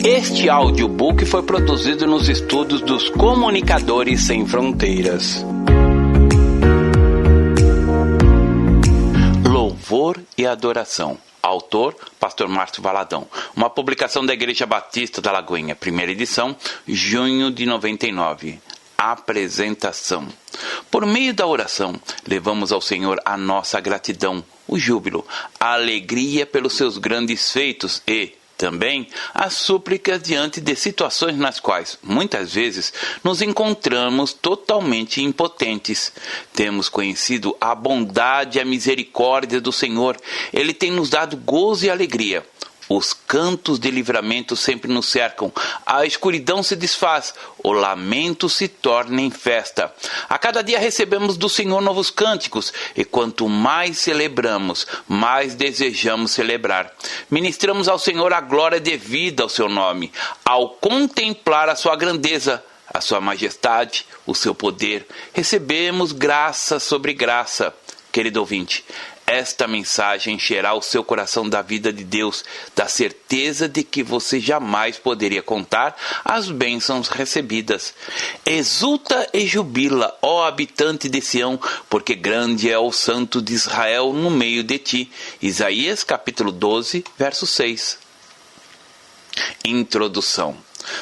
Este audiobook foi produzido nos estúdios dos Comunicadores Sem Fronteiras. Louvor e Adoração. Autor, Pastor Márcio Valadão. Uma publicação da Igreja Batista da Lagoinha. Primeira edição, junho de 99. Apresentação. Por meio da oração, levamos ao Senhor a nossa gratidão, o júbilo, a alegria pelos seus grandes feitos e, também, as súplicas diante de situações nas quais, muitas vezes, nos encontramos totalmente impotentes. Temos conhecido a bondade e a misericórdia do Senhor. Ele tem nos dado gozo e alegria. Os cantos de livramento sempre nos cercam, a escuridão se desfaz, o lamento se torna em festa. A cada dia recebemos do Senhor novos cânticos, e quanto mais celebramos, mais desejamos celebrar. Ministramos ao Senhor a glória devida ao seu nome, ao contemplar a sua grandeza, a sua majestade, o seu poder. Recebemos graça sobre graça. Querido ouvinte, esta mensagem encherá o seu coração da vida de Deus, da certeza de que você jamais poderia contar as bênçãos recebidas. Exulta e jubila, ó habitante de Sião, porque grande é o Santo de Israel no meio de ti. Isaías capítulo 12, verso 6. Introdução.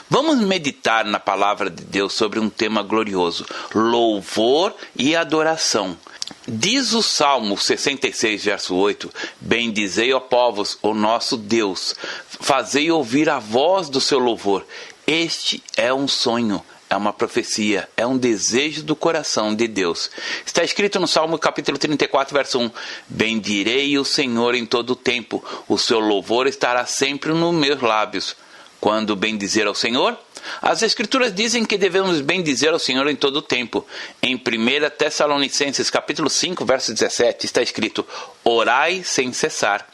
Vamos meditar na palavra de Deus sobre um tema glorioso: louvor e adoração. Diz o Salmo 66, verso 8, bendizei, ó povos, o nosso Deus, fazei ouvir a voz do seu louvor. Este é um sonho, é uma profecia, é um desejo do coração de Deus. Está escrito no Salmo capítulo 34, verso 1, bendirei o Senhor em todo o tempo, o seu louvor estará sempre nos meus lábios. Quando bendizer ao Senhor? As Escrituras dizem que devemos bendizer ao Senhor em todo o tempo. Em 1 Tessalonicenses capítulo 5, verso 17, está escrito, orai sem cessar.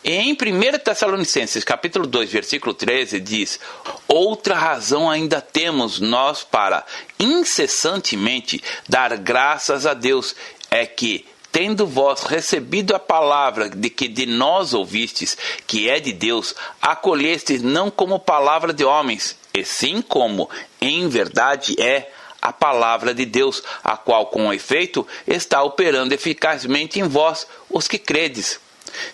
E em 1 Tessalonicenses capítulo 2, versículo 13, diz, outra razão ainda temos nós para incessantemente dar graças a Deus, é que, tendo vós recebido a palavra de que de nós ouvistes, que é de Deus, acolhestes não como palavra de homens, e sim como, em verdade, é a palavra de Deus, a qual, com efeito, está operando eficazmente em vós, os que credes.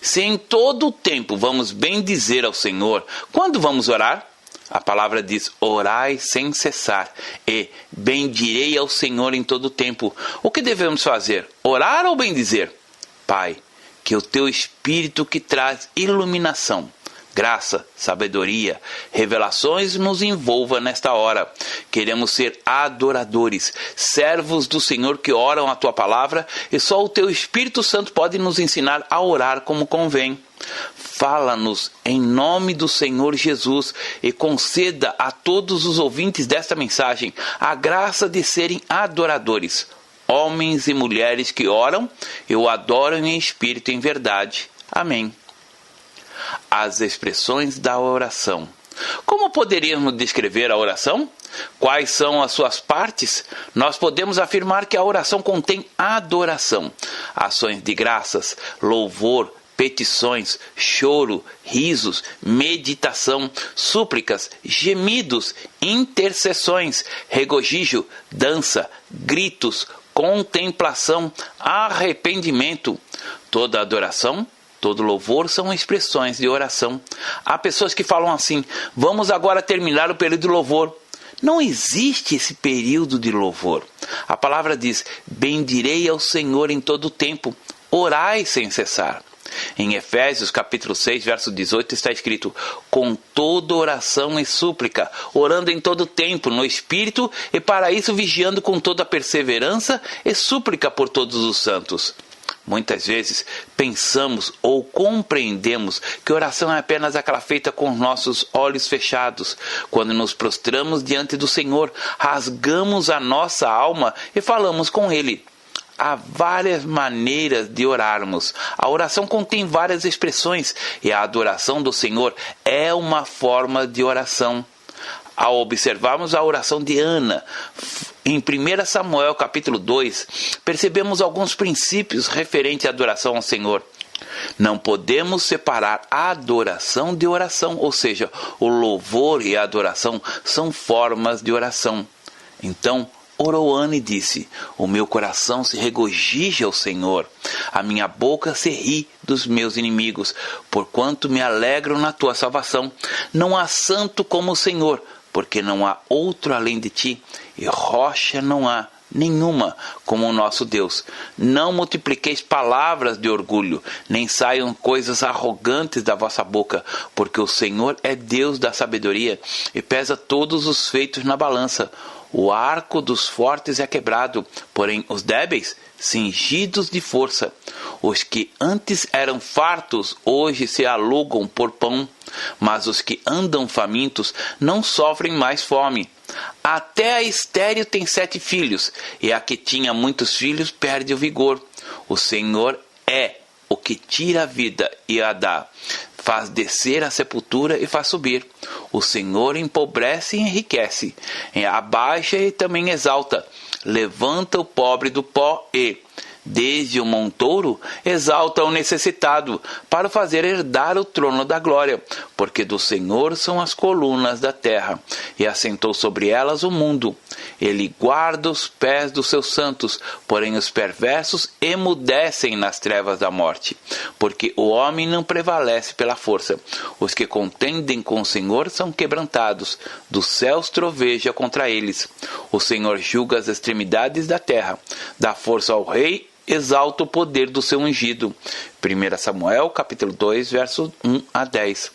Se em todo o tempo vamos bendizer ao Senhor, quando vamos orar? A palavra diz, orai sem cessar, e bendirei ao Senhor em todo o tempo. O que devemos fazer? Orar ou bendizer? Pai, que o teu Espírito que traz iluminação, graça, sabedoria, revelações nos envolva nesta hora. Queremos ser adoradores, servos do Senhor que oram a tua palavra, e só o teu Espírito Santo pode nos ensinar a orar como convém. Fala-nos em nome do Senhor Jesus e conceda a todos os ouvintes desta mensagem a graça de serem adoradores, homens e mulheres que oram e o adoram em espírito e em verdade. Amém. As expressões da oração. Como poderíamos descrever a oração? Quais são as suas partes? Nós podemos afirmar que a oração contém adoração, ações de graças, louvor, petições, choro, risos, meditação, súplicas, gemidos, intercessões, regozijo, dança, gritos, contemplação, arrependimento. Toda adoração, todo louvor são expressões de oração. Há pessoas que falam assim, vamos agora terminar o período de louvor. Não existe esse período de louvor. A palavra diz, bendirei ao Senhor em todo o tempo, orai sem cessar. Em Efésios capítulo 6, verso 18 está escrito, com toda oração e súplica, orando em todo tempo no Espírito e para isso vigiando com toda perseverança e súplica por todos os santos. Muitas vezes pensamos ou compreendemos que oração é apenas aquela feita com os nossos olhos fechados. Quando nos prostramos diante do Senhor, rasgamos a nossa alma e falamos com Ele. Há várias maneiras de orarmos. A oração contém várias expressões e a adoração do Senhor é uma forma de oração. Ao observarmos a oração de Ana, em 1 Samuel capítulo 2, percebemos alguns princípios referentes à adoração ao Senhor. Não podemos separar a adoração de oração, ou seja, o louvor e a adoração são formas de oração. Então, orou Ana e disse: o meu coração se regozija ao Senhor, a minha boca se ri dos meus inimigos, porquanto me alegro na tua salvação. Não há santo como o Senhor, porque não há outro além de ti, e rocha não há nenhuma como o nosso Deus. Não multipliqueis palavras de orgulho, nem saiam coisas arrogantes da vossa boca, porque o Senhor é Deus da sabedoria e pesa todos os feitos na balança. O arco dos fortes é quebrado, porém os débeis cingidos de força. Os que antes eram fartos hoje se alugam por pão, mas os que andam famintos não sofrem mais fome. Até a estéril tem 7 filhos, e a que tinha muitos filhos perde o vigor. O Senhor é o que tira a vida e a dá, faz descer a sepultura e faz subir. O Senhor empobrece e enriquece, abaixa e também exalta, levanta o pobre do pó e, desde o montouro, exalta o necessitado, para fazer herdar o trono da glória, porque do Senhor são as colunas da terra, e assentou sobre elas o mundo. Ele guarda os pés dos seus santos, porém os perversos emudecem nas trevas da morte, porque o homem não prevalece pela força. Os que contendem com o Senhor são quebrantados, dos céus troveja contra eles. O Senhor julga as extremidades da terra, dá força ao rei, exalta o poder do seu ungido. 1 Samuel, capítulo 2, versos 1 a 10.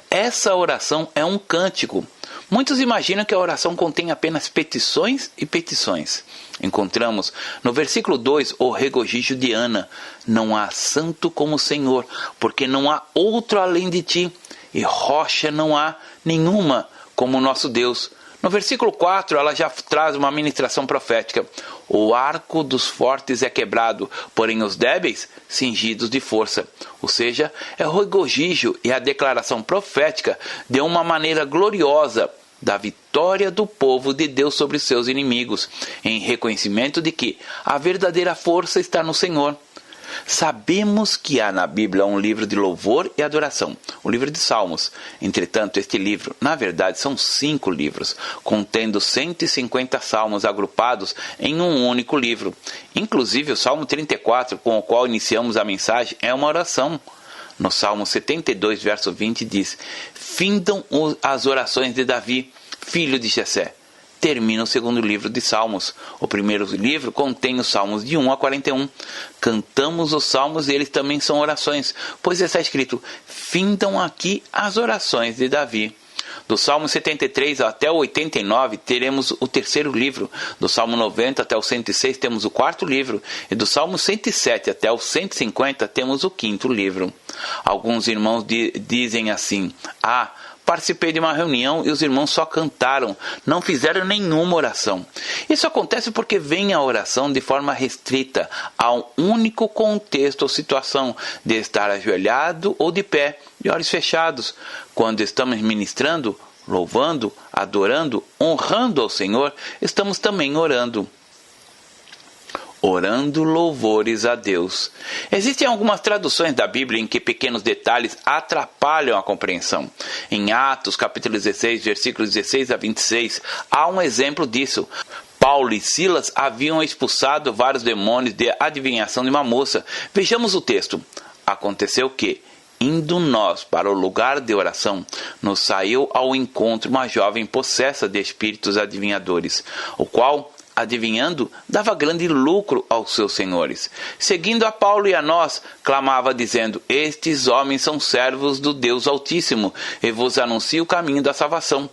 Essa oração é um cântico. Muitos imaginam que a oração contém apenas petições e petições. Encontramos no versículo 2 o regozijo de Ana. Não há santo como o Senhor, porque não há outro além de ti, e rocha não há nenhuma como o nosso Deus. No versículo 4, ela já traz uma ministração profética. O arco dos fortes é quebrado, porém os débeis cingidos de força. Ou seja, é o regozijo e a declaração profética de uma maneira gloriosa da vitória do povo de Deus sobre seus inimigos, em reconhecimento de que a verdadeira força está no Senhor. Sabemos que há na Bíblia um livro de louvor e adoração, o livro de Salmos. Entretanto, este livro, na verdade, são 5 livros, contendo 150 salmos agrupados em um único livro. Inclusive, o Salmo 34, com o qual iniciamos a mensagem, é uma oração. No Salmo 72, verso 20, diz: findam as orações de Davi, filho de Jessé. Termina o segundo livro de Salmos. O primeiro livro contém os Salmos de 1 a 41. Cantamos os Salmos e eles também são orações, pois está escrito: findam aqui as orações de Davi. Do Salmo 73 até o 89 teremos o terceiro livro. Do Salmo 90 até o 106 temos o quarto livro. E do Salmo 107 até o 150 temos o quinto livro. Alguns irmãos dizem assim: participei de uma reunião e os irmãos só cantaram, não fizeram nenhuma oração. Isso acontece porque vem a oração de forma restrita a um único contexto ou situação de estar ajoelhado ou de pé, de olhos fechados. Quando estamos ministrando, louvando, adorando, honrando ao Senhor, estamos também orando. Orando louvores a Deus. Existem algumas traduções da Bíblia em que pequenos detalhes atrapalham a compreensão. Em Atos, capítulo 16, versículos 16 a 26, há um exemplo disso. Paulo e Silas haviam expulsado vários demônios de adivinhação de uma moça. Vejamos o texto. Aconteceu que, indo nós para o lugar de oração, nos saiu ao encontro uma jovem possessa de espíritos adivinhadores, o qual, adivinhando, dava grande lucro aos seus senhores. Seguindo a Paulo e a nós, clamava dizendo: estes homens são servos do Deus Altíssimo, e vos anuncio o caminho da salvação.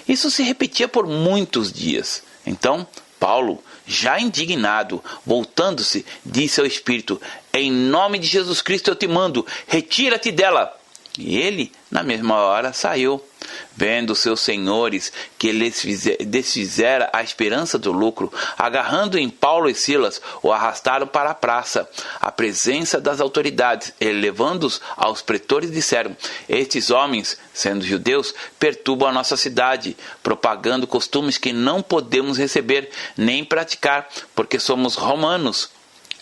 Isso se repetia por muitos dias. Então, Paulo, já indignado, voltando-se, disse ao espírito: em nome de Jesus Cristo eu te mando, retira-te dela. E ele, na mesma hora, saiu. Vendo seus senhores que lhes desfizera a esperança do lucro, agarrando em Paulo e Silas, o arrastaram para a praça, à presença das autoridades, e levando-os aos pretores disseram: estes homens, sendo judeus, perturbam a nossa cidade, propagando costumes que não podemos receber nem praticar, porque somos romanos.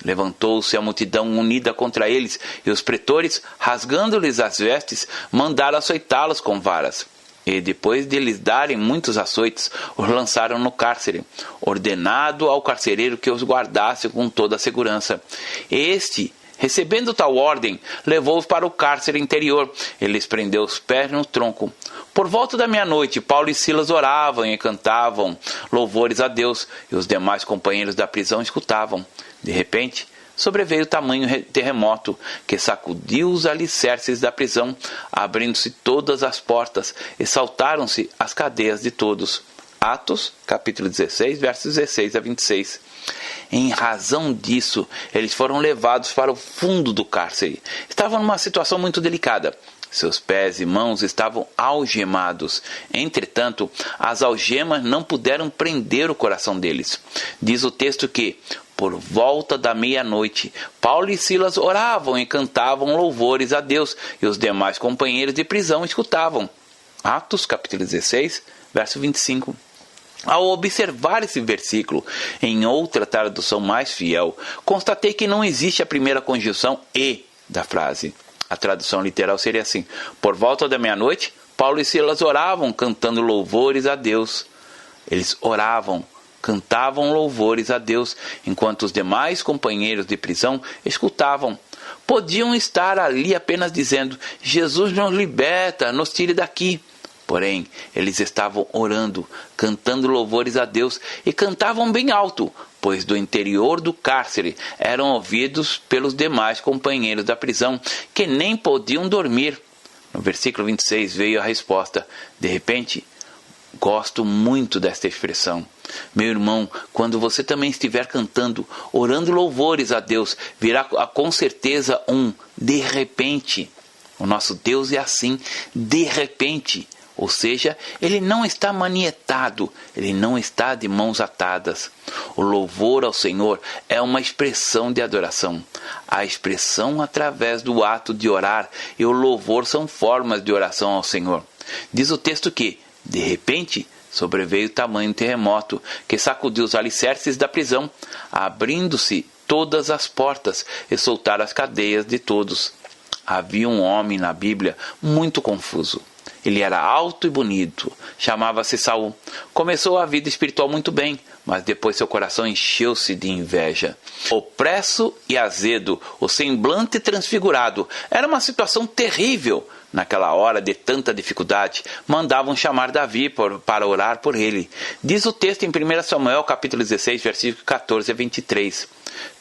Levantou-se a multidão unida contra eles, e os pretores, rasgando-lhes as vestes, mandaram açoitá-los com varas. E depois de lhes darem muitos açoites, os lançaram no cárcere, ordenado ao carcereiro que os guardasse com toda a segurança. Este, recebendo tal ordem, levou-os para o cárcere interior e lhes prendeu os pés no tronco. Por volta da meia-noite, Paulo e Silas oravam e cantavam louvores a Deus, e os demais companheiros da prisão escutavam. De repente, sobreveio tamanho terremoto que sacudiu os alicerces da prisão, abrindo-se todas as portas e saltaram-se as cadeias de todos. Atos, capítulo 16, versos 16 a 26. Em razão disso, eles foram levados para o fundo do cárcere. Estavam numa situação muito delicada. Seus pés e mãos estavam algemados. Entretanto, as algemas não puderam prender o coração deles. Diz o texto que, por volta da meia-noite, Paulo e Silas oravam e cantavam louvores a Deus, e os demais companheiros de prisão escutavam. Atos, capítulo 16, verso 25. Ao observar esse versículo em outra tradução mais fiel, constatei que não existe a primeira conjunção "e" da frase. A tradução literal seria assim: por volta da meia-noite, Paulo e Silas oravam, cantando louvores a Deus. Eles oravam, cantavam louvores a Deus, enquanto os demais companheiros de prisão escutavam. Podiam estar ali apenas dizendo: Jesus nos liberta, nos tire daqui. Porém, eles estavam orando, cantando louvores a Deus, e cantavam bem alto, pois do interior do cárcere eram ouvidos pelos demais companheiros da prisão, que nem podiam dormir. No versículo 26 veio a resposta. De repente, gosto muito desta expressão. Meu irmão, quando você também estiver cantando, orando louvores a Deus, virá com certeza um de repente. O nosso Deus é assim, de repente. Ou seja, ele não está manietado, ele não está de mãos atadas. O louvor ao Senhor é uma expressão de adoração. A expressão através do ato de orar e o louvor são formas de oração ao Senhor. Diz o texto que, de repente, sobreveio tamanho terremoto que sacudiu os alicerces da prisão, abrindo-se todas as portas e soltaram as cadeias de todos. Havia um homem na Bíblia muito confuso. Ele era alto e bonito, chamava-se Saul. Começou a vida espiritual muito bem, mas depois seu coração encheu-se de inveja. Opresso e azedo, o semblante transfigurado, era uma situação terrível. Naquela hora de tanta dificuldade, mandavam chamar Davi para orar por ele. Diz o texto em 1 Samuel, capítulo 16, versículos 14 a 23.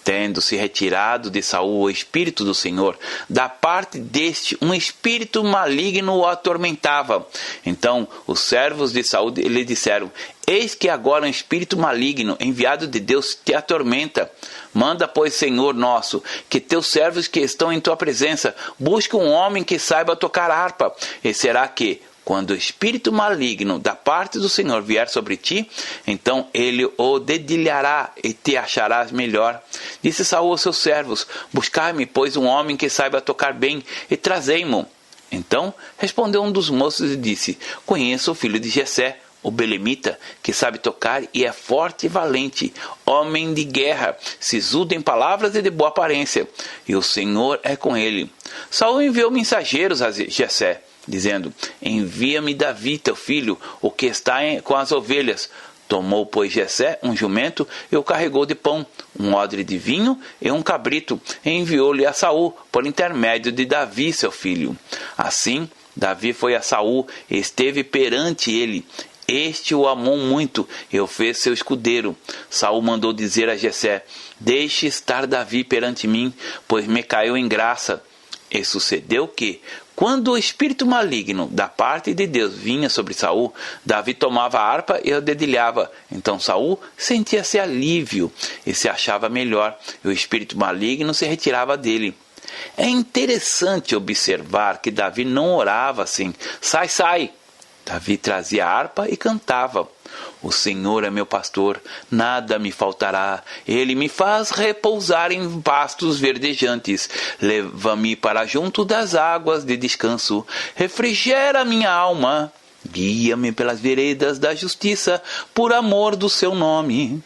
Tendo-se retirado de Saul o Espírito do Senhor, da parte deste um espírito maligno o atormentava. Então os servos de Saul lhe disseram: eis que agora um espírito maligno, enviado de Deus, te atormenta. Manda, pois, Senhor nosso, que teus servos que estão em tua presença busquem um homem que saiba tocar harpa. E será que, quando o espírito maligno da parte do Senhor vier sobre ti, então ele o dedilhará e te acharás melhor. Disse Saul aos seus servos: buscai-me, pois, um homem que saiba tocar bem, e trazei-mo. Então respondeu um dos moços e disse: conheço o filho de Jessé, o belemita, que sabe tocar e é forte e valente, homem de guerra, sisudo em palavras e de boa aparência, e o Senhor é com ele. Saul enviou mensageiros a Jessé, dizendo: envia-me Davi, teu filho, o que está com as ovelhas. Tomou, pois, Jessé um jumento e o carregou de pão, um odre de vinho e um cabrito, e enviou-lhe a Saul por intermédio de Davi, seu filho. Assim, Davi foi a Saul e esteve perante ele. Este o amou muito e o fez seu escudeiro. Saul mandou dizer a Jessé: deixe estar Davi perante mim, pois me caiu em graça. E sucedeu que, quando o espírito maligno da parte de Deus vinha sobre Saul, Davi tomava a harpa e a dedilhava. Então Saul sentia-se alívio e se achava melhor, e o espírito maligno se retirava dele. É interessante observar que Davi não orava assim: sai, sai. Davi trazia a harpa e cantava: o Senhor é meu pastor, nada me faltará. Ele me faz repousar em pastos verdejantes. Leva-me para junto das águas de descanso. Refrigera minha alma. Guia-me pelas veredas da justiça, por amor do seu nome.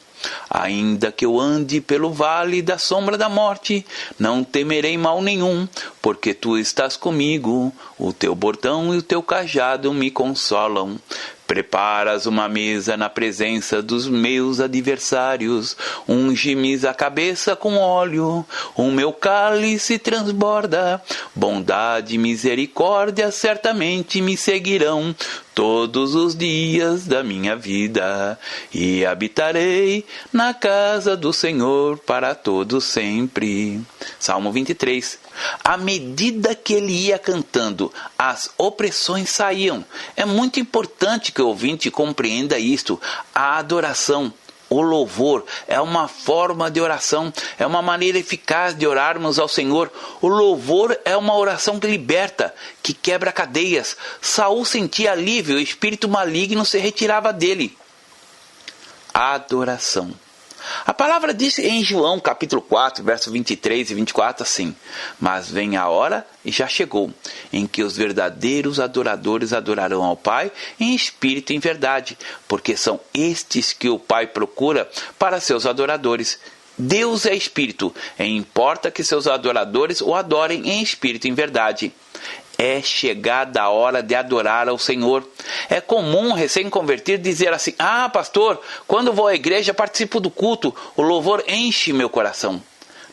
Ainda que eu ande pelo vale da sombra da morte, não temerei mal nenhum, porque tu estás comigo, o teu bordão e o teu cajado me consolam. Preparas uma mesa na presença dos meus adversários, unge-me a cabeça com óleo, o meu cálice transborda, bondade e misericórdia certamente me seguirão todos os dias da minha vida, e habitarei na casa do Senhor para todo sempre. Salmo 23. À medida que ele ia cantando, as opressões saíam. É muito importante que o ouvinte compreenda isto. A adoração, o louvor, é uma forma de oração, é uma maneira eficaz de orarmos ao Senhor. O louvor é uma oração que liberta, que quebra cadeias. Saul sentia alívio, o espírito maligno se retirava dele. Adoração. A palavra diz em João capítulo 4, versos 23 e 24 assim: Mas vem a hora, e já chegou, em que os verdadeiros adoradores adorarão ao Pai em espírito e em verdade, porque são estes que o Pai procura para seus adoradores. Deus é espírito, e importa que seus adoradores o adorem em espírito e em verdade. É chegada a hora de adorar ao Senhor. É comum um recém-convertido dizer assim: Ah, pastor, quando vou à igreja participo do culto, o louvor enche meu coração.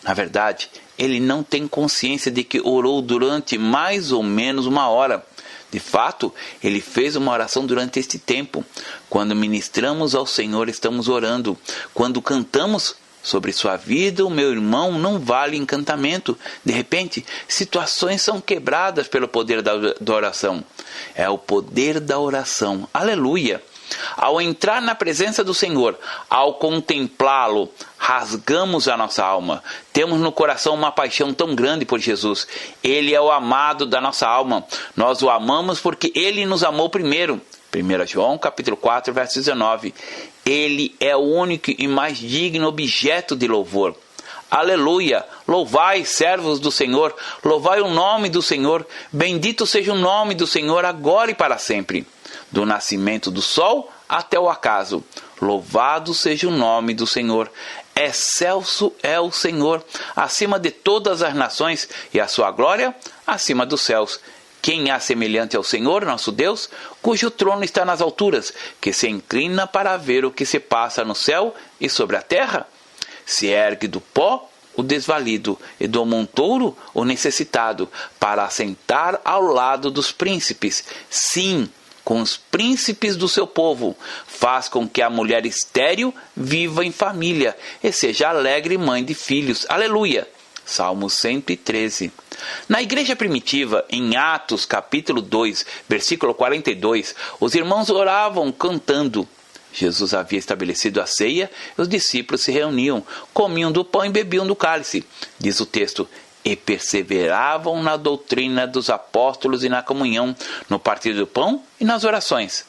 Na verdade, ele não tem consciência de que orou durante mais ou menos uma hora. De fato, ele fez uma oração durante este tempo. Quando ministramos ao Senhor, estamos orando. Quando cantamos sobre sua vida, o meu irmão, não vale encantamento. De repente, situações são quebradas pelo poder da oração. É o poder da oração. Aleluia! Ao entrar na presença do Senhor, ao contemplá-lo, rasgamos a nossa alma. Temos no coração uma paixão tão grande por Jesus. Ele é o amado da nossa alma. Nós o amamos porque ele nos amou primeiro. 1 João capítulo 4, verso 19. Ele é o único e mais digno objeto de louvor. Aleluia! Louvai, servos do Senhor, louvai o nome do Senhor. Bendito seja o nome do Senhor agora e para sempre. Do nascimento do sol até o acaso. Louvado seja o nome do Senhor. Excelso é o Senhor, acima de todas as nações, e a sua glória acima dos céus. Quem há semelhante ao Senhor, nosso Deus, cujo trono está nas alturas, que se inclina para ver o que se passa no céu e sobre a terra? Se ergue do pó o desvalido e do montouro o necessitado, para assentar ao lado dos príncipes. Sim, com os príncipes do seu povo. Faz com que a mulher estéril viva em família e seja alegre mãe de filhos. Aleluia! Salmo 113. Na igreja primitiva, em Atos capítulo 2, versículo 42, os irmãos oravam cantando. Jesus havia estabelecido a ceia, e os discípulos se reuniam, comiam do pão e bebiam do cálice. Diz o texto: e perseveravam na doutrina dos apóstolos e na comunhão, no partir do pão e nas orações.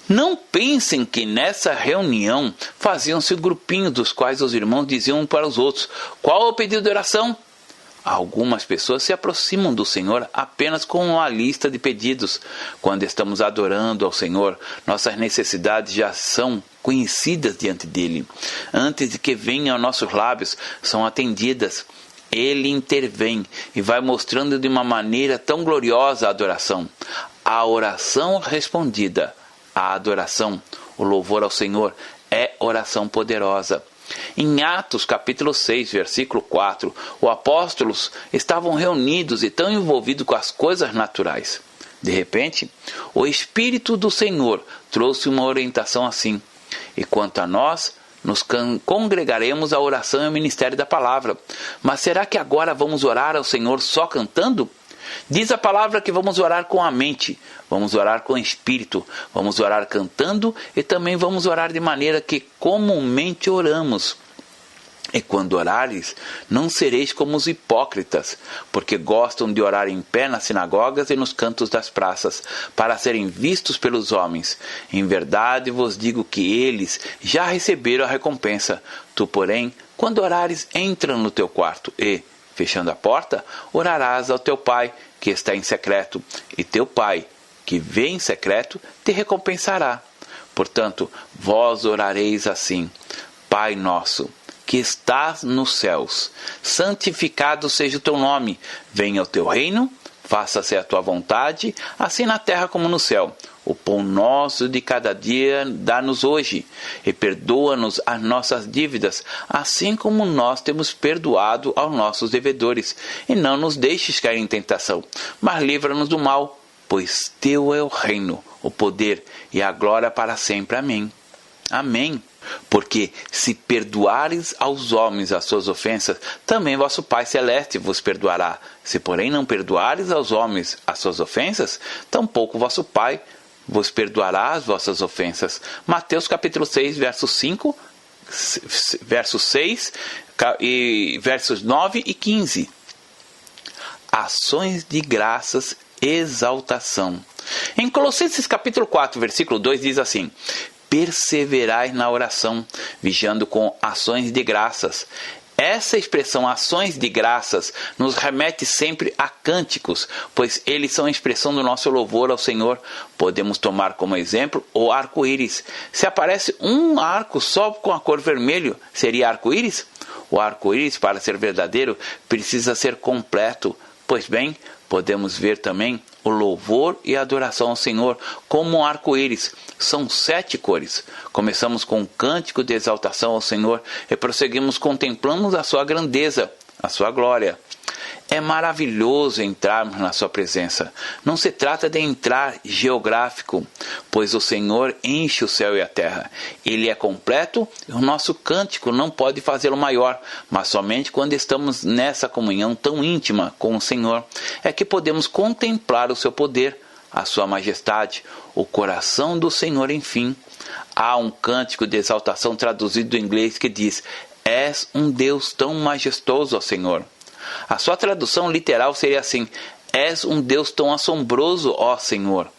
Não pensem que nessa reunião faziam-se grupinhos dos quais os irmãos diziam um para os outros: qual é o pedido de oração? Algumas pessoas se aproximam do Senhor apenas com uma lista de pedidos. Quando estamos adorando ao Senhor, nossas necessidades já são conhecidas diante dele. Antes de que venham aos nossos lábios, são atendidas. Ele intervém e vai mostrando de uma maneira tão gloriosa a adoração. A oração respondida, a adoração, o louvor ao Senhor é oração poderosa. Em Atos capítulo 6, versículo 4, os apóstolos estavam reunidos e tão envolvidos com as coisas naturais. De repente, o Espírito do Senhor trouxe uma orientação assim: e quanto a nós, nos congregaremos à oração e ao ministério da palavra. Mas será que agora vamos orar ao Senhor só cantando? Diz a palavra que vamos orar com a mente, vamos orar com o espírito, vamos orar cantando e também vamos orar de maneira que comumente oramos. E quando orares, não sereis como os hipócritas, porque gostam de orar em pé nas sinagogas e nos cantos das praças, para serem vistos pelos homens. Em verdade vos digo que eles já receberam a recompensa. Tu, porém, quando orares, entra no teu quarto e, fechando a porta, orarás ao teu Pai, que está em secreto, e teu Pai, que vê em secreto, te recompensará. Portanto, vós orareis assim: Pai nosso, que estás nos céus, santificado seja o teu nome. Venha o teu reino, faça-se a tua vontade, assim na terra como no céu. O pão nosso de cada dia dá-nos hoje, e perdoa-nos as nossas dívidas, assim como nós temos perdoado aos nossos devedores. E não nos deixes cair em tentação, mas livra-nos do mal, pois teu é o reino, o poder e a glória para sempre. Amém. Amém. Porque se perdoares aos homens as suas ofensas, também vosso Pai Celeste vos perdoará. Se porém não perdoares aos homens as suas ofensas, tampouco vosso Pai vos perdoará as vossas ofensas. Mateus capítulo 6, versos 5, versos 6 e versos 9 e 15. Ações de graças, exaltação. Em Colossenses capítulo 4, versículo 2 diz assim: perseverai na oração, vigiando com ações de graças. Essa expressão ações de graças nos remete sempre a cânticos, pois eles são a expressão do nosso louvor ao Senhor. Podemos tomar como exemplo o arco-íris. Se aparece um arco só com a cor vermelho, seria arco-íris? O arco-íris, para ser verdadeiro, precisa ser completo. Pois bem, podemos ver também o louvor e a adoração ao Senhor como um arco-íris. São 7 cores. Começamos com um cântico de exaltação ao Senhor e prosseguimos contemplando a sua grandeza, a sua glória. É maravilhoso entrarmos na sua presença. Não se trata de entrar geográfico, pois o Senhor enche o céu e a terra. Ele é completo e o nosso cântico não pode fazê-lo maior, mas somente quando estamos nessa comunhão tão íntima com o Senhor é que podemos contemplar o seu poder, a sua majestade, o coração do Senhor, enfim. Há um cântico de exaltação traduzido do inglês que diz: és um Deus tão majestoso, ó Senhor. A sua tradução literal seria assim: és um Deus tão assombroso, ó Senhor.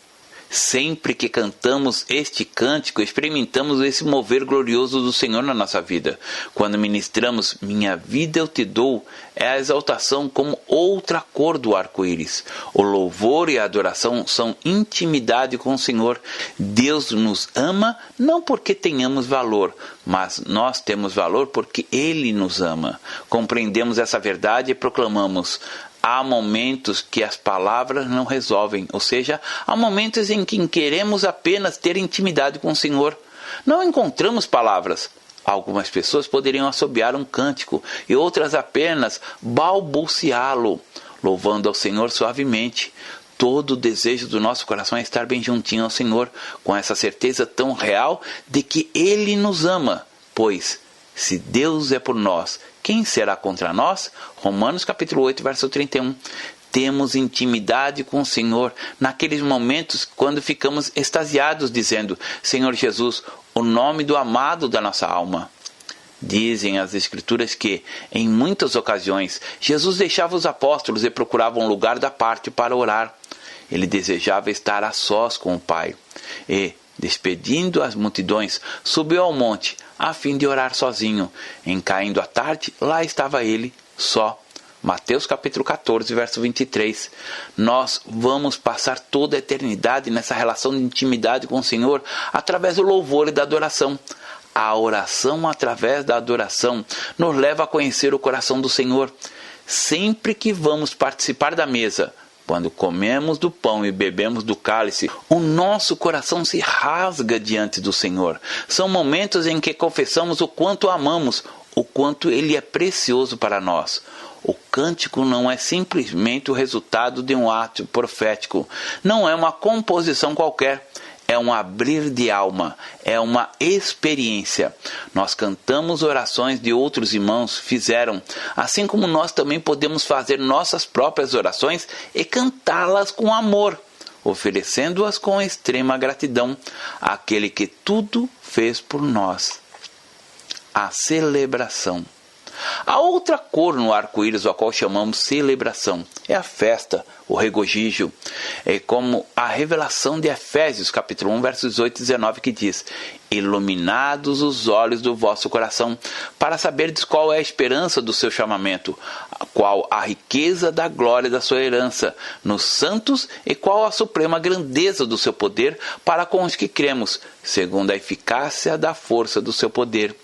Sempre que cantamos este cântico, experimentamos esse mover glorioso do Senhor na nossa vida. Quando ministramos minha vida eu te dou, é a exaltação como outra cor do arco-íris. O louvor e a adoração são intimidade com o Senhor. Deus nos ama não porque tenhamos valor, mas nós temos valor porque Ele nos ama. Compreendemos essa verdade e proclamamos: há momentos que as palavras não resolvem, ou seja, há momentos em que queremos apenas ter intimidade com o Senhor. Não encontramos palavras. Algumas pessoas poderiam assobiar um cântico e outras apenas balbuciá-lo, louvando ao Senhor suavemente. Todo o desejo do nosso coração é estar bem juntinho ao Senhor, com essa certeza tão real de que Ele nos ama, pois se Deus é por nós, quem será contra nós? Romanos capítulo 8, verso 31. Temos intimidade com o Senhor naqueles momentos quando ficamos extasiados, dizendo: Senhor Jesus, o nome do amado da nossa alma. Dizem as Escrituras que, em muitas ocasiões, Jesus deixava os apóstolos e procurava um lugar da parte para orar. Ele desejava estar a sós com o Pai. E, despedindo as multidões, subiu ao monte, a fim de orar sozinho. Em caindo a tarde, lá estava ele, só. Mateus capítulo 14, verso 23. Nós vamos passar toda a eternidade nessa relação de intimidade com o Senhor através do louvor e da adoração. A oração através da adoração nos leva a conhecer o coração do Senhor. Sempre que vamos participar da mesa, quando comemos do pão e bebemos do cálice, o nosso coração se rasga diante do Senhor. São momentos em que confessamos o quanto o amamos, o quanto Ele é precioso para nós. O cântico não é simplesmente o resultado de um ato profético. Não é uma composição qualquer. É um abrir de alma, é uma experiência. Nós cantamos orações de outros irmãos fizeram, assim como nós também podemos fazer nossas próprias orações e cantá-las com amor, oferecendo-as com extrema gratidão àquele que tudo fez por nós. A celebração. A outra cor no arco-íris, a qual chamamos celebração, é a festa, o regozijo. É como a revelação de Efésios, capítulo 1, versos 18 e 19, que diz: iluminados os olhos do vosso coração, para saberdes qual é a esperança do seu chamamento, qual a riqueza da glória da sua herança nos santos e qual a suprema grandeza do seu poder para com os que cremos, segundo a eficácia da força do seu poder.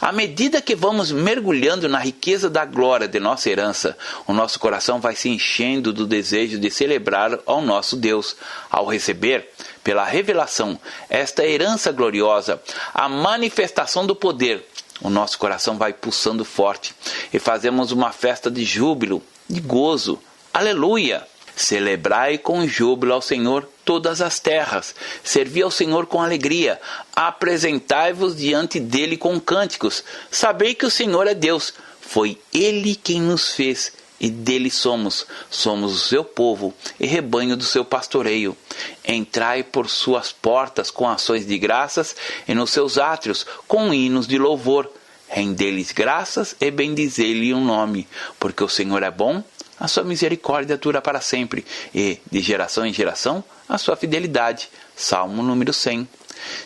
À medida que vamos mergulhando na riqueza da glória de nossa herança, o nosso coração vai se enchendo do desejo de celebrar ao nosso Deus. Ao receber, pela revelação, esta herança gloriosa, a manifestação do poder, o nosso coração vai pulsando forte e fazemos uma festa de júbilo, de gozo. Aleluia! Celebrai com júbilo ao Senhor todas as terras. Servi ao Senhor com alegria. Apresentai-vos diante dele com cânticos. Sabei que o Senhor é Deus. Foi Ele quem nos fez e dele somos. Somos o seu povo e rebanho do seu pastoreio. Entrai por suas portas com ações de graças e nos seus átrios com hinos de louvor. Rendei-lhes graças e bendizei-lhe o nome, porque o Senhor é bom, a sua misericórdia dura para sempre, e, de geração em geração, a sua fidelidade. Salmo número 100.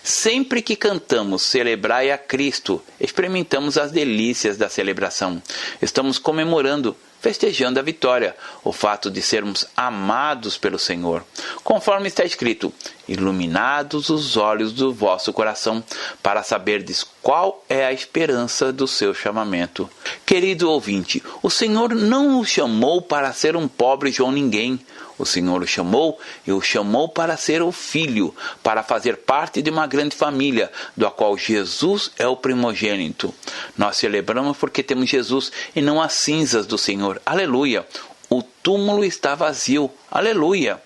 Sempre que cantamos Celebrai a Cristo, experimentamos as delícias da celebração. Estamos comemorando, festejando a vitória, o fato de sermos amados pelo Senhor. Conforme está escrito, iluminados os olhos do vosso coração, para saberdes qual é a esperança do seu chamamento. Querido ouvinte, o Senhor não o chamou para ser um pobre João Ninguém. O Senhor o chamou e o chamou para ser o filho, para fazer parte de uma grande família, da qual Jesus é o primogênito. Nós celebramos porque temos Jesus e não as cinzas do Senhor. Aleluia! O túmulo está vazio. Aleluia!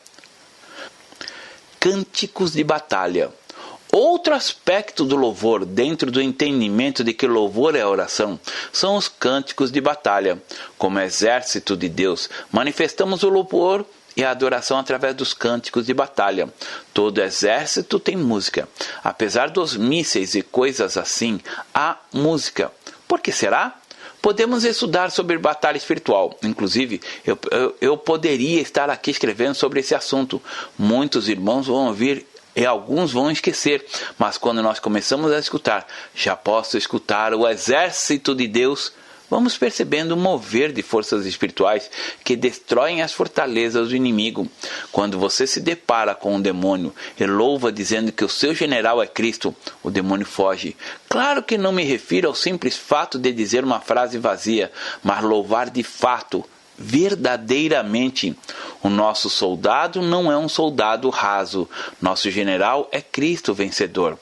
Cânticos de batalha. Outro aspecto do louvor, dentro do entendimento de que louvor é oração, são os cânticos de batalha. Como exército de Deus, manifestamos o louvor e a adoração através dos cânticos de batalha. Todo exército tem música. Apesar dos mísseis e coisas assim, há música. Por que será? Podemos estudar sobre batalha espiritual. Inclusive, eu poderia estar aqui escrevendo sobre esse assunto. Muitos irmãos vão ouvir e alguns vão esquecer. Mas quando nós começamos a escutar, já posso escutar o exército de Deus, vamos percebendo o mover de forças espirituais que destroem as fortalezas do inimigo. Quando você se depara com um demônio e louva dizendo que o seu general é Cristo, o demônio foge. Claro que não me refiro ao simples fato de dizer uma frase vazia, mas louvar de fato, verdadeiramente. O nosso soldado não é um soldado raso. Nosso general é Cristo vencedor.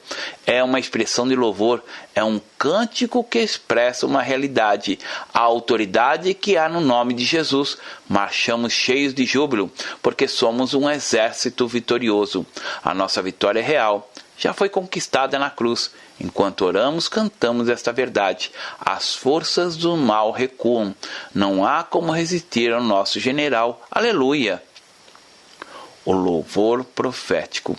É uma expressão de louvor, é um cântico que expressa uma realidade, a autoridade que há no nome de Jesus. Marchamos cheios de júbilo, porque somos um exército vitorioso. A nossa vitória é real. Já foi conquistada na cruz. Enquanto oramos, cantamos esta verdade. As forças do mal recuam. Não há como resistir ao nosso general. Aleluia! O louvor profético.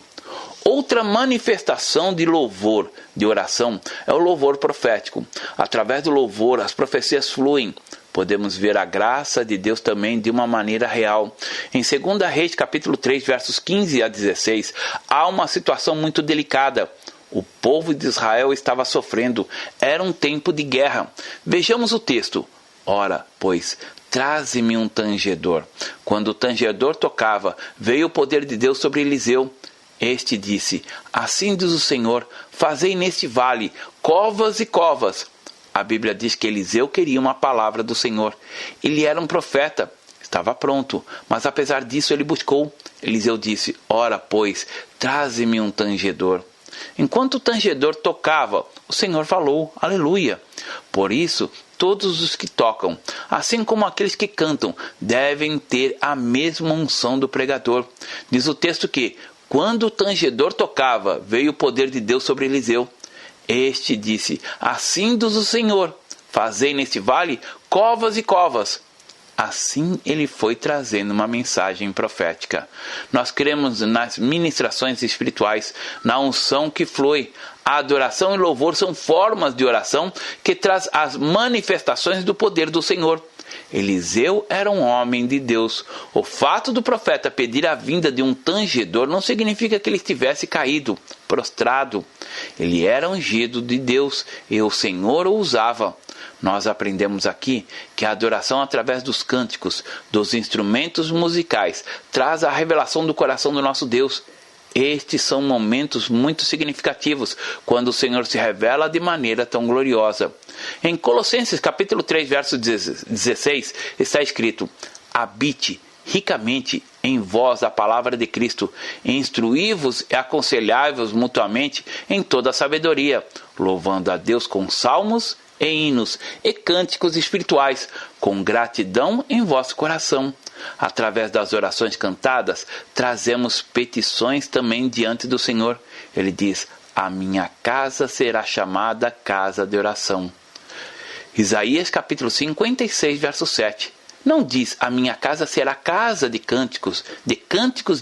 Outra manifestação de louvor, de oração, é o louvor profético. Através do louvor, as profecias fluem. Podemos ver a graça de Deus também de uma maneira real. Em 2 Reis, capítulo 3, versos 15 a 16, há uma situação muito delicada. O povo de Israel estava sofrendo. Era um tempo de guerra. Vejamos o texto. Ora, pois, traze-me um tangedor. Quando o tangedor tocava, veio o poder de Deus sobre Eliseu. Este disse, assim diz o Senhor, fazei neste vale covas e covas. A Bíblia diz que Eliseu queria uma palavra do Senhor. Ele era um profeta, estava pronto, mas apesar disso ele buscou. Eliseu disse, ora, pois, traze-me um tangedor. Enquanto o tangedor tocava, o Senhor falou, aleluia. Por isso, todos os que tocam, assim como aqueles que cantam, devem ter a mesma unção do pregador. Diz o texto que, quando o tangedor tocava, veio o poder de Deus sobre Eliseu. Este disse, assim diz o Senhor, fazei neste vale covas e covas. Assim ele foi trazendo uma mensagem profética. Nós cremos nas ministrações espirituais, na unção que flui. A adoração e louvor são formas de oração que traz as manifestações do poder do Senhor. Eliseu era um homem de Deus. O fato do profeta pedir a vinda de um tangedor não significa que ele estivesse caído, prostrado. Ele era ungido de Deus e o Senhor o usava. Nós aprendemos aqui que a adoração através dos cânticos, dos instrumentos musicais, traz a revelação do coração do nosso Deus. Estes são momentos muito significativos, quando o Senhor se revela de maneira tão gloriosa. Em Colossenses capítulo 3, verso 16, está escrito: habite ricamente em vós a palavra de Cristo, instruí-vos e aconselhai-vos mutuamente em toda a sabedoria, louvando a Deus com salmos e hinos e cânticos espirituais, com gratidão em vosso coração. Através das orações cantadas, trazemos petições também diante do Senhor. Ele diz: a minha casa será chamada casa de oração. Isaías capítulo 56, verso 7. Não diz: a minha casa será casa de cânticos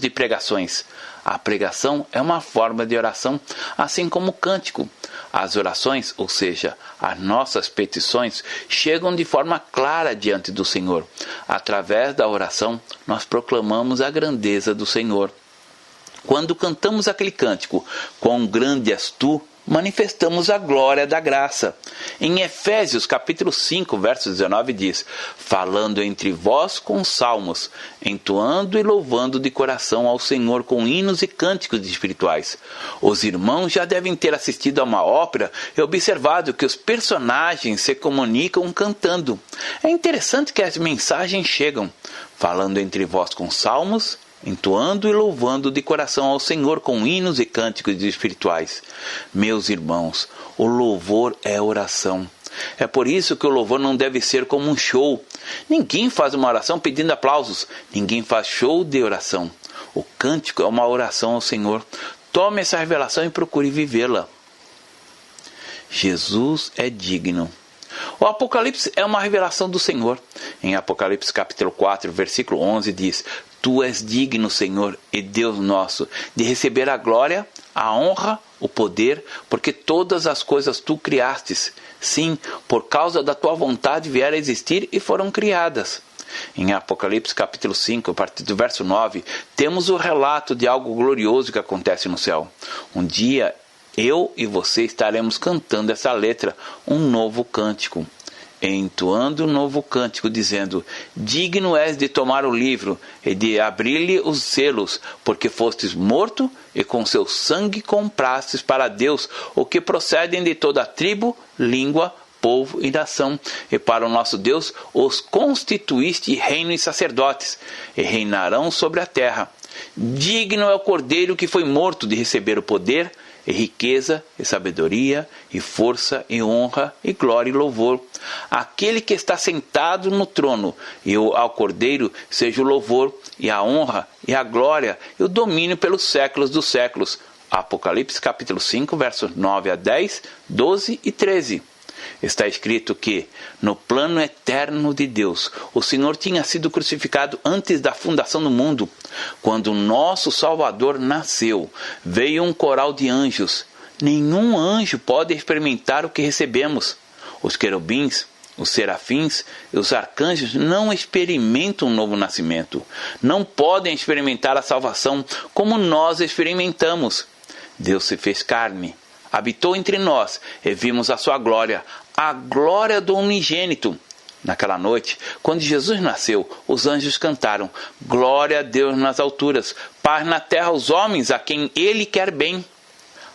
de pregações. A pregação é uma forma de oração, assim como o cântico. As orações, ou seja, as nossas petições, chegam de forma clara diante do Senhor. Através da oração, nós proclamamos a grandeza do Senhor. Quando cantamos aquele cântico, quão grande és tu, manifestamos a glória da graça. Em Efésios capítulo 5, verso 19 diz: falando entre vós com salmos, entoando e louvando de coração ao Senhor com hinos e cânticos espirituais. Os irmãos já devem ter assistido a uma ópera e observado que os personagens se comunicam cantando. É interessante que as mensagens chegam, falando entre vós com salmos, entoando e louvando de coração ao Senhor com hinos e cânticos espirituais. Meus irmãos, o louvor é oração. É por isso que o louvor não deve ser como um show. Ninguém faz uma oração pedindo aplausos. Ninguém faz show de oração. O cântico é uma oração ao Senhor. Tome essa revelação e procure vivê-la. Jesus é digno. O Apocalipse é uma revelação do Senhor. Em Apocalipse capítulo 4, versículo 11 diz: tu és digno, Senhor e Deus nosso, de receber a glória, a honra, o poder, porque todas as coisas tu criastes. Sim, por causa da tua vontade vieram a existir e foram criadas. Em Apocalipse capítulo 5, a partir do verso 9, temos o relato de algo glorioso que acontece no céu. Um dia, eu e você estaremos cantando essa letra, um novo cântico. Entoando um novo cântico, dizendo: digno és de tomar o livro e de abrir-lhe os selos, porque fostes morto e com seu sangue comprastes para Deus o que procedem de toda a tribo, língua, povo e nação, e para o nosso Deus os constituíste reino e sacerdotes, e reinarão sobre a terra. Digno é o Cordeiro que foi morto de receber o poder, e riqueza, e sabedoria, e força, e honra, e glória e louvor. Aquele que está sentado no trono, e ao Cordeiro seja o louvor, e a honra, e a glória, e o domínio pelos séculos dos séculos. Apocalipse capítulo 5, versos 9 a 10, 12 e 13. Está escrito que, no plano eterno de Deus, o Senhor tinha sido crucificado antes da fundação do mundo. Quando o nosso Salvador nasceu, veio um coral de anjos. Nenhum anjo pode experimentar o que recebemos. Os querubins, os serafins e os arcanjos não experimentam um novo nascimento. Não podem experimentar a salvação como nós experimentamos. Deus se fez carne, habitou entre nós e vimos a sua glória, a glória do unigênito. Naquela noite, quando Jesus nasceu, os anjos cantaram: glória a Deus nas alturas, paz na terra aos homens a quem Ele quer bem.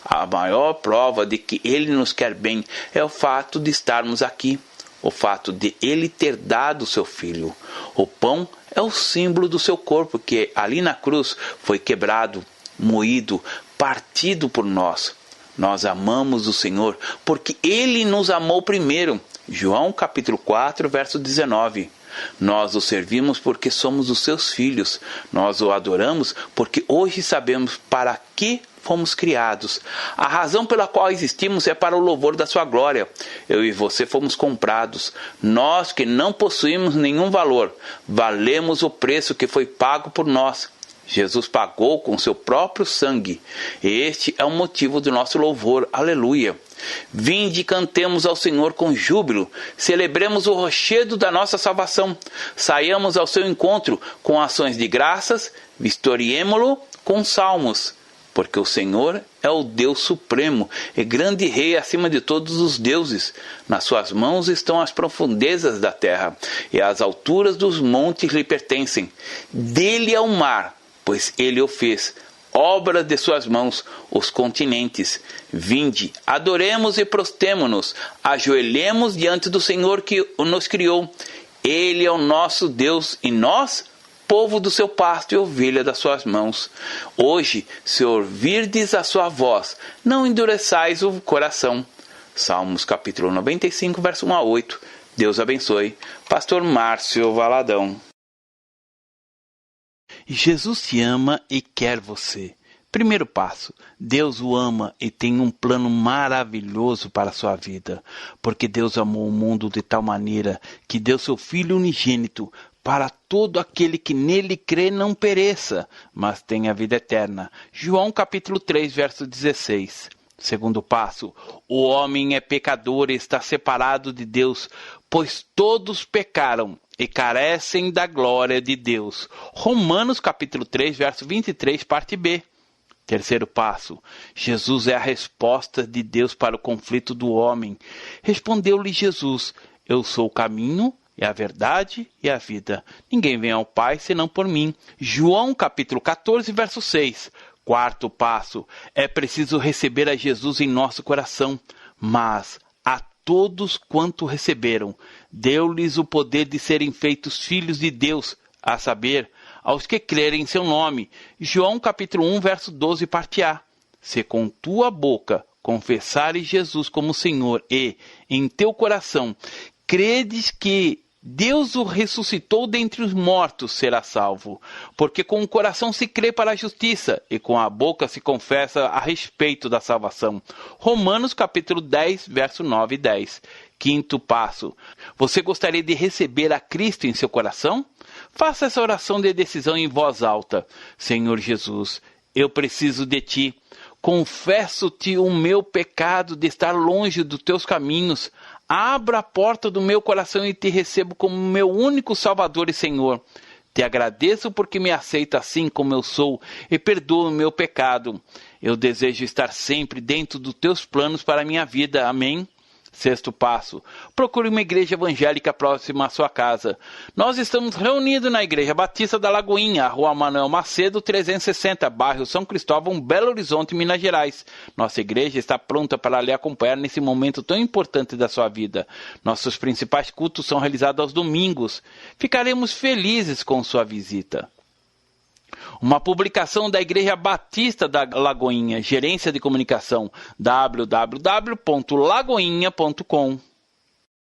A maior prova de que Ele nos quer bem é o fato de estarmos aqui, o fato de Ele ter dado o seu Filho. O pão é o símbolo do seu corpo, que ali na cruz foi quebrado, moído, partido por nós. Nós amamos o Senhor porque Ele nos amou primeiro. João capítulo 4, verso 19. Nós o servimos porque somos os seus filhos. Nós o adoramos porque hoje sabemos para que fomos criados. A razão pela qual existimos é para o louvor da sua glória. Eu e você fomos comprados. Nós que não possuímos nenhum valor, valemos o preço que foi pago por nós. Jesus pagou com seu próprio sangue. Este é o motivo do nosso louvor. Aleluia! Vinde e cantemos ao Senhor com júbilo. Celebremos o rochedo da nossa salvação. Saiamos ao seu encontro com ações de graças. Vistoriemo-lo com salmos. porque o Senhor é o Deus supremo e grande rei acima de todos os deuses. Nas suas mãos estão as profundezas da terra, e as alturas dos montes lhe pertencem. Dele é o mar, pois ele o fez, obra de suas mãos, os continentes. Vinde, adoremos e prostemo-nos, ajoelhemos diante do Senhor que nos criou. Ele é o nosso Deus e nós, povo do seu pasto e ovelha das suas mãos. Hoje, se ouvirdes a sua voz, não endureçais o coração. Salmos capítulo 95, verso 1 a 8. Deus abençoe. Pastor Márcio Valadão. Jesus te ama e quer você. Primeiro passo, Deus o ama e tem um plano maravilhoso para a sua vida, porque Deus amou o mundo de tal maneira que deu seu Filho unigênito para todo aquele que nele crê não pereça, mas tenha vida eterna. João capítulo 3, verso 16. Segundo passo, o homem é pecador e está separado de Deus, pois todos pecaram e carecem da glória de Deus. Romanos capítulo 3, verso 23, parte B. Terceiro passo, Jesus é a resposta de Deus para o conflito do homem. Respondeu-lhe Jesus, eu sou o caminho, e a verdade e a vida. Ninguém vem ao Pai senão por mim. João capítulo 14, verso 6. Quarto passo, é preciso receber a Jesus em nosso coração, mas a todos quanto receberam, deu-lhes o poder de serem feitos filhos de Deus, a saber, aos que crerem em seu nome. João capítulo 1, verso 12, parte A. Se com tua boca confessares Jesus como Senhor e, em teu coração, credes que Deus o ressuscitou dentre os mortos, será salvo. Porque com o coração se crê para a justiça, e com a boca se confessa a respeito da salvação. Romanos capítulo 10, verso 9 e 10. Quinto passo. Você gostaria de receber a Cristo em seu coração? Faça essa oração de decisão em voz alta. Senhor Jesus, eu preciso de Ti. Confesso-te o meu pecado de estar longe dos Teus caminhos. Abra a porta do meu coração e te recebo como meu único Salvador e Senhor. Te agradeço porque me aceita assim como eu sou e perdoa o meu pecado. Eu desejo estar sempre dentro dos teus planos para a minha vida. Amém? Sexto passo, procure uma igreja evangélica próxima à sua casa. Nós estamos reunidos na Igreja Batista da Lagoinha, Rua Manuel Macedo, 360, bairro São Cristóvão, Belo Horizonte, Minas Gerais. Nossa igreja está pronta para lhe acompanhar nesse momento tão importante da sua vida. Nossos principais cultos são realizados aos domingos. Ficaremos felizes com sua visita. Uma publicação da Igreja Batista da Lagoinha, Gerência de Comunicação, www.lagoinha.com.